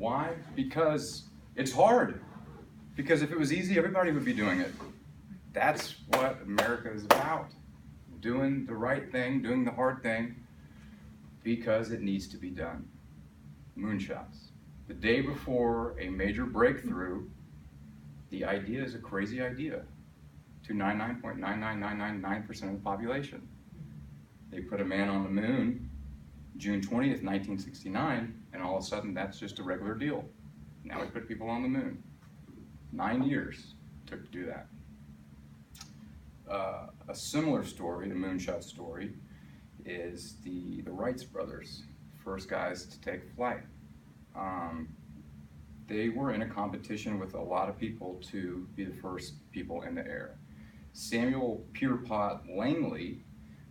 Why? Because it's hard. Because if it was easy, everybody would be doing it. That's what America is about. Doing the right thing, doing the hard thing, because it needs to be done. Moonshots. The day before a major breakthrough, the idea is a crazy idea to 99.99999% of the population. They put a man on the moon June 20th, 1969, and all of a sudden that's just a regular deal. Now we put people on the moon. 9 years took to do that. A similar story, the Moonshot story, is the Wright brothers, first guys to take flight. They were in a competition with a lot of people to be the first people in the air. Samuel Pierpont Langley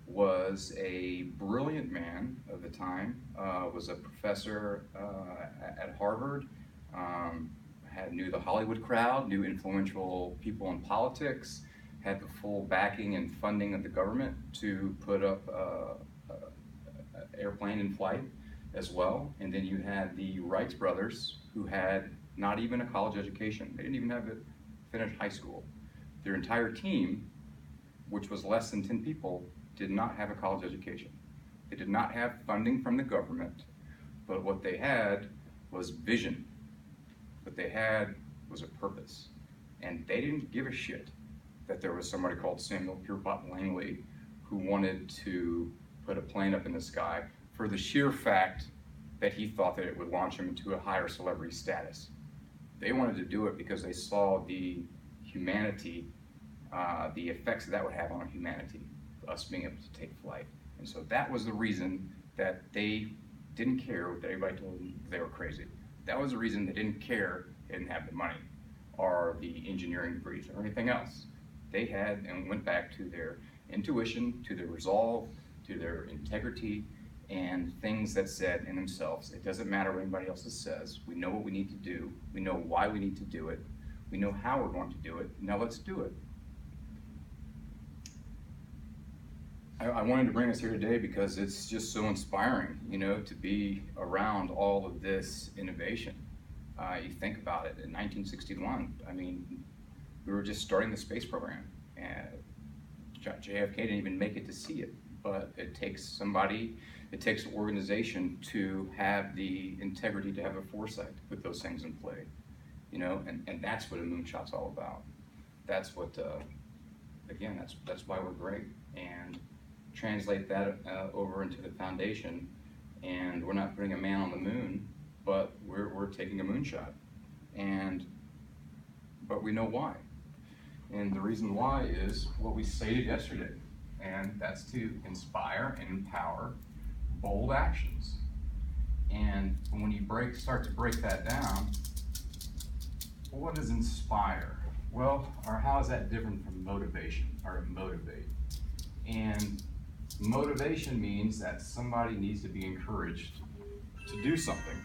was a brilliant man of the time, was a professor at Harvard, knew the Hollywood crowd, knew influential people in politics, had the full backing and funding of the government to put up an airplane in flight as well. And then you had the Wright brothers, who had not even a college education. They didn't even have to finish high school. Their entire team, which was less than 10 people, did not have a college education. They did not have funding from the government, but what they had was vision. What they had was a purpose. And they didn't give a shit that there was somebody called Samuel Pierpont Langley who wanted to put a plane up in the sky for the sheer fact that he thought that it would launch him into a higher celebrity status. They wanted to do it because they saw the humanity, the effects that would have on humanity, us being able to take flight. And so that was the reason that they didn't care that everybody told them they were crazy. That was the reason they didn't care they didn't have the money or the engineering degrees or anything else. They had and went back to their intuition, to their resolve, to their integrity, and things that said in themselves, it doesn't matter what anybody else says. We know what we need to do. We know why we need to do it. We know how we're going to do it. Now let's do it. I wanted to bring us here today because it's just so inspiring, to be around all of this innovation. You think about it, in 1961, we were just starting the space program, and JFK didn't even make it to see it, but it takes an organization to have the integrity, to have a foresight to put those things in play, and that's what a moonshot's all about. That's what, again, that's why we're great. And translate that over into the foundation, and we're not putting a man on the moon, but we're taking a moonshot, but we know why. And the reason why is what we stated yesterday, and that's to inspire and empower bold actions. And when you start to break that down, well, what does inspire? Well, or how is that different from motivation, or motivate? And motivation means that somebody needs to be encouraged to do something.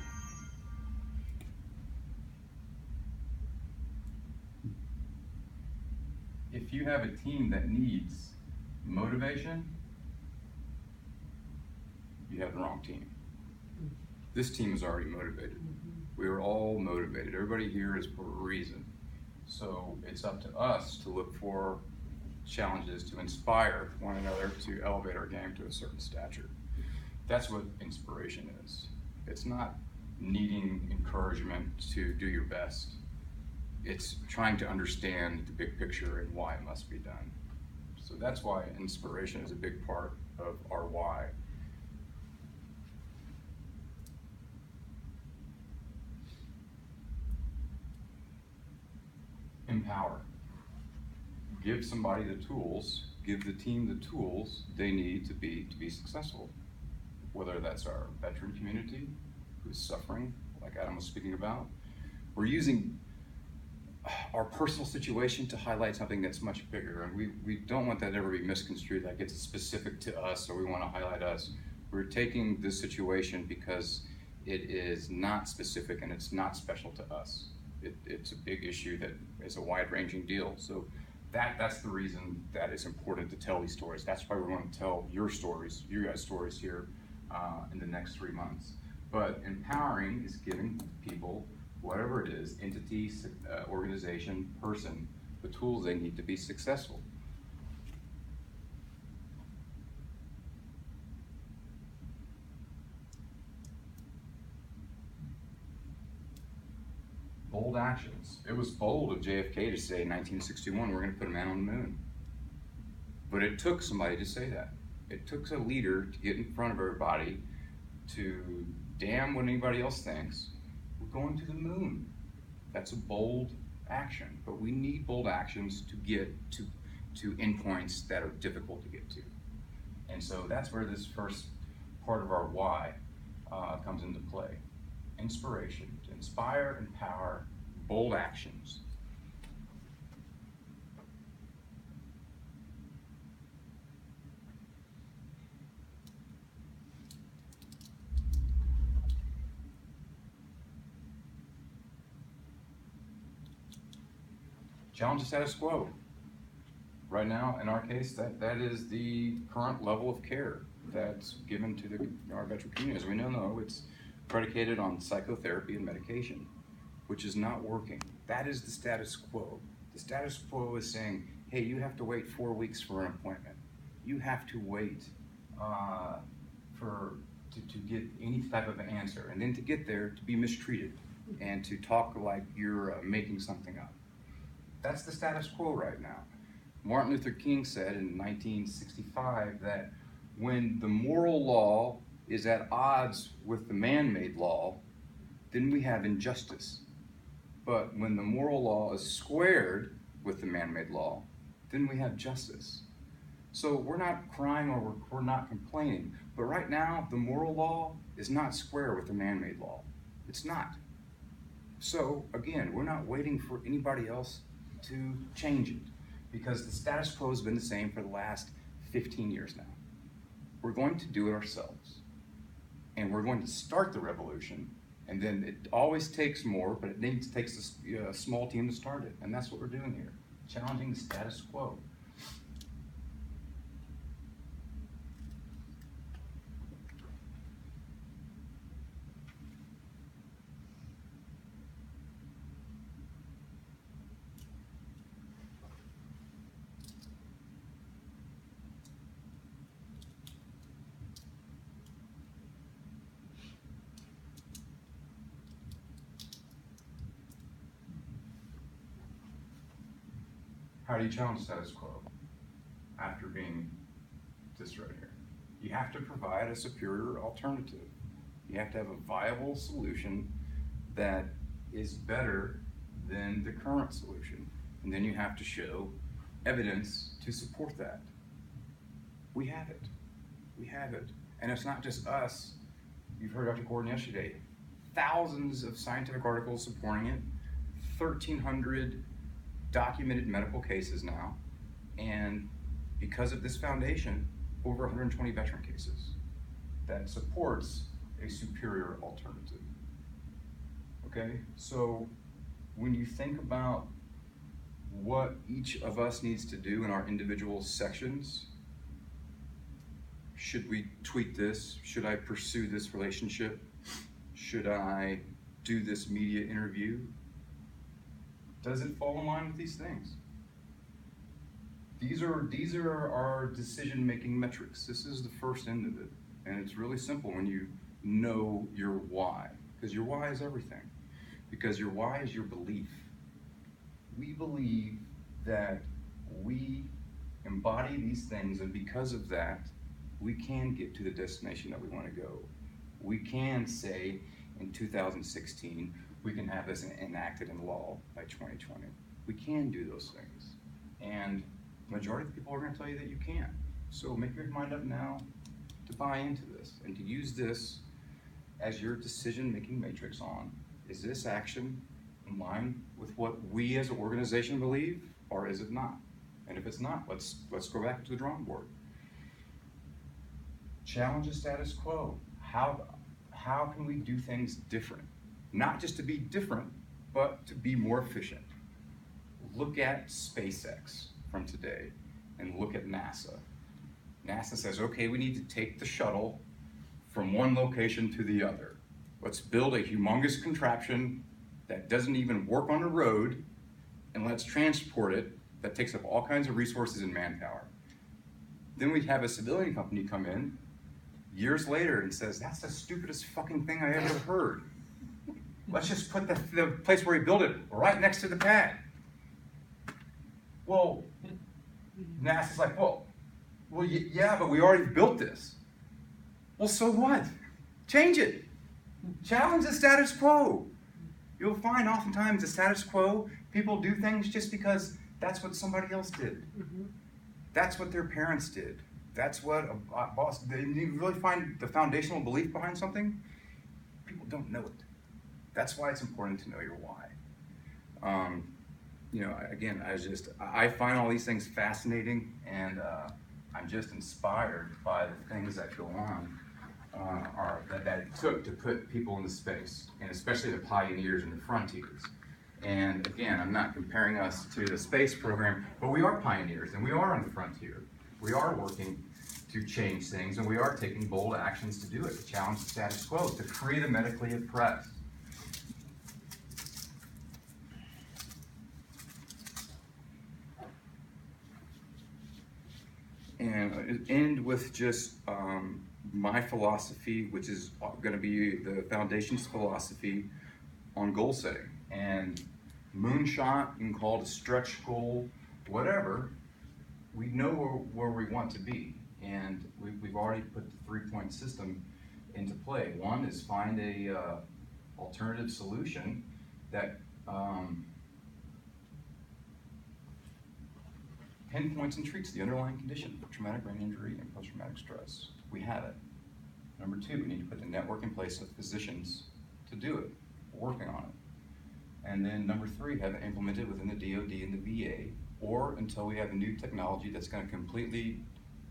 If you have a team that needs motivation, you have the wrong team. This team is already motivated. We are all motivated. Everybody here is for a reason. So it's up to us to look for challenges to inspire one another to elevate our game to a certain stature. That's what inspiration is. It's not needing encouragement to do your best. It's trying to understand the big picture and why it must be done. So that's why inspiration is a big part of our why. Empower. Give somebody the tools, give the team the tools they need to be successful. Whether that's our veteran community who's suffering, like Adam was speaking about. We're using our personal situation to highlight something that's much bigger, and we don't want that to ever be misconstrued like it's specific to us or we want to highlight us. We're taking this situation because it is not specific and it's not special to us. It's a big issue that is a wide-ranging deal. So that's the reason that it's important to tell these stories. That's why we want to tell your stories, you guys' stories here in the next 3 months. But empowering is giving people whatever it is, entity, organization, person, the tools they need to be successful. Bold actions. It was bold of JFK to say in 1961, we're going to put a man on the moon. But it took somebody to say that. It took a leader to get in front of everybody to, damn what anybody else thinks, we're going to the moon. That's a bold action, but we need bold actions to get to endpoints that are difficult to get to. And so that's where this first part of our why comes into play. Inspiration, to inspire, empower, bold actions. Challenge the status quo. Right now, in our case, that is the current level of care that's given to our veteran community. As we know, it's predicated on psychotherapy and medication, which is not working. That is the status quo. The status quo is saying, hey, you have to wait 4 weeks for an appointment. You have to wait to get any type of an answer, and then to get there, to be mistreated, and to talk like you're making something up. That's the status quo right now. Martin Luther King said in 1965 that when the moral law is at odds with the man-made law, then we have injustice. But when the moral law is squared with the man-made law, then we have justice. So we're not crying or we're not complaining, but right now the moral law is not square with the man-made law. It's not. So again, we're not waiting for anybody else to change it, because the status quo has been the same for the last 15 years now. We're going to do it ourselves. And we're going to start the revolution, and then it always takes more, but it takes a small team to start it. And that's what we're doing here, challenging the status quo. How do you challenge status quo after being this right here? You have to provide a superior alternative. You have to have a viable solution that is better than the current solution. And then you have to show evidence to support that. We have it. We have it. And it's not just us. You've heard Dr. Gordon yesterday. Thousands of scientific articles supporting it, 1,300 documented medical cases now, and because of this foundation, over 120 veteran cases that supports a superior alternative. Okay, so when you think about what each of us needs to do in our individual sections, should we tweet this? Should I pursue this relationship? Should I do this media interview? Does it fall in line with these things? These are our decision-making metrics. This is the first end of it. And it's really simple when you know your why. Because your why is everything. Because your why is your belief. We believe that we embody these things, and because of that, we can get to the destination that we want to go. We can say in 2016, we can have this enacted in law by 2020. We can do those things. And the majority of the people are going to tell you that you can. So make your mind up now to buy into this and to use this as your decision-making matrix on, is this action in line with what we as an organization believe, or is it not? And if it's not, let's go back to the drawing board. Challenge the status quo. How can we do things different? Not just to be different, but to be more efficient. Look at SpaceX from today and look at NASA. NASA says, okay, we need to take the shuttle from one location to the other. Let's build a humongous contraption that doesn't even work on the road, and let's transport it, that takes up all kinds of resources and manpower. Then we have a civilian company come in years later and says, that's the stupidest fucking thing I ever heard. Let's just put the place where we built it right next to the pad. Well, NASA's like, well, yeah, but we already built this. Well, so what? Change it. Challenge the status quo. You'll find oftentimes the status quo, people do things just because that's what somebody else did. That's what their parents did. That's what a boss, you really find the foundational belief behind something, people don't know it. That's why it's important to know your why. You know, again, I find all these things fascinating, and I'm just inspired by the things that go on, that it took to put people into space, and especially the pioneers and the frontiers. And again, I'm not comparing us to the space program, but we are pioneers, and we are on the frontier. We are working to change things, and we are taking bold actions to do it, to challenge the status quo, to free the medically oppressed. And end with just my philosophy, which is going to be the Foundation's philosophy on goal setting. And Moonshot, you can call it a stretch goal, whatever. We know where we want to be, and we've already put the 3-point system into play. One is find a alternative solution that pinpoints and treats the underlying condition for traumatic brain injury and post-traumatic stress. We have it. Number 2, we need to put the network in place of physicians to do it. We're working on it. And then number 3, have it implemented within the DoD and the VA, or until we have a new technology that's going to completely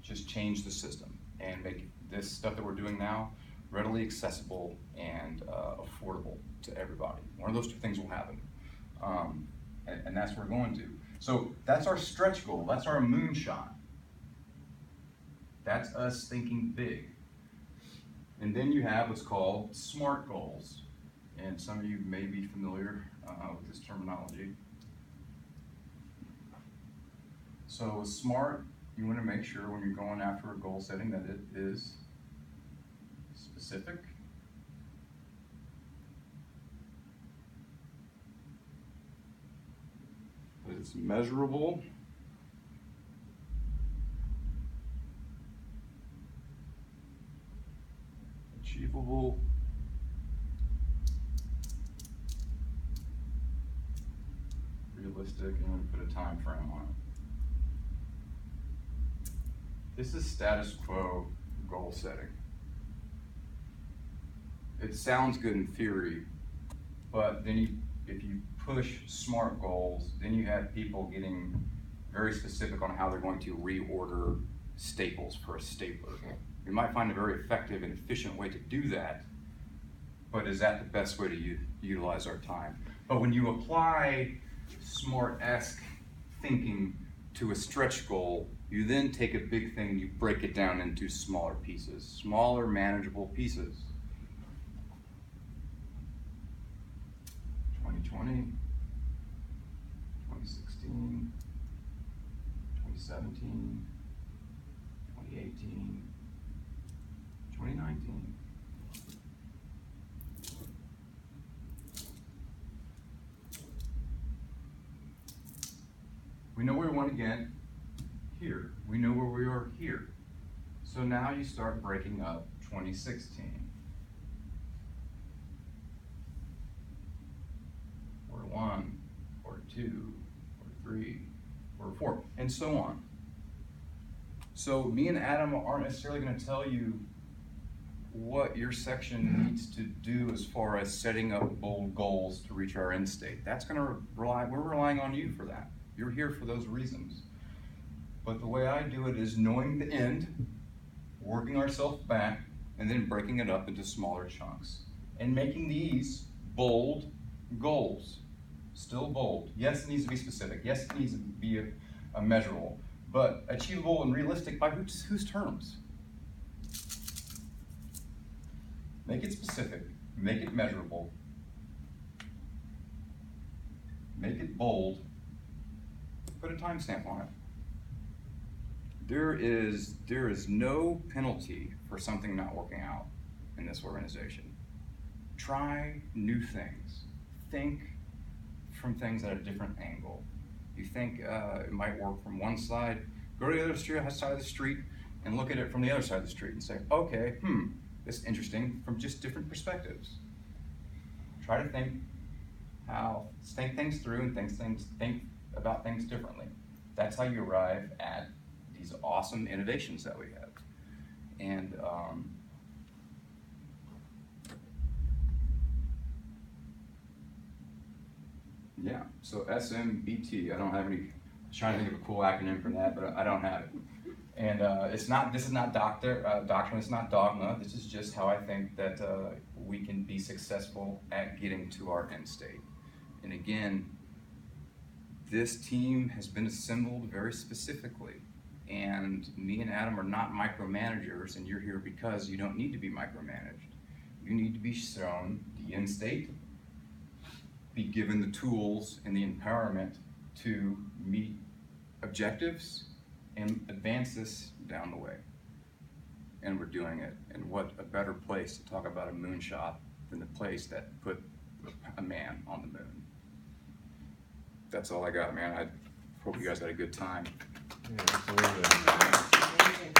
just change the system and make this stuff that we're doing now readily accessible and affordable to everybody. One of those 2 things will happen. And that's what we're going to. So that's our stretch goal, that's our moonshot. That's us thinking big. And then you have what's called SMART goals. And some of you may be familiar with this terminology. So with SMART, you want to make sure when you're going after a goal setting that it is specific, that it's measurable, achievable, realistic, and I'm going to put a time frame on it. This is status quo goal setting. It sounds good in theory, but then if you push SMART goals, then you have people getting very specific on how they're going to reorder staples for a stapler. You might find a very effective and efficient way to do that, but is that the best way to utilize our time? But when you apply SMART-esque thinking to a stretch goal, you then take a big thing and you break it down into smaller pieces, smaller manageable pieces. 2020, 2016, 2017, 2018, 2019. We know where we want to get here. We know where we are here. So now you start breaking up 2016. Quarter 1, quarter 2, quarter 3, quarter 4, and so on. So me and Adam aren't necessarily going to tell you what your section needs to do as far as setting up bold goals to reach our end state. That's going to we're relying on you for that. You're here for those reasons. But the way I do it is knowing the end, working ourselves back, and then breaking it up into smaller chunks. And making these bold goals. Still bold. Yes, it needs to be specific. Yes, it needs to be a measurable. But achievable and realistic by whose terms? Make it specific. Make it measurable. make it bold, put a timestamp on it. There is no penalty for something not working out in this organization. Try new things. Think from things at a different angle. You think it might work from one side, go to the other side of the street and look at it from the other side of the street and say, okay, this is interesting from just different perspectives. Try to think things through and think about things differently. That's how you arrive at these awesome innovations that we have. And yeah, so SMBT, I don't have any, I was trying to think of a cool acronym for that, but I don't have it. And this is not doctrine, it's not dogma, this is just how I think that we can be successful at getting to our end state. And again, this team has been assembled very specifically, and me and Adam are not micromanagers, and you're here because you don't need to be micromanaged. You need to be shown the end state, be given the tools and the empowerment to meet objectives and advance this down the way. And we're doing it. And what a better place to talk about a moonshot than the place that put a man on the moon. That's all I got, man. I hope you guys had a good time. Yeah, absolutely.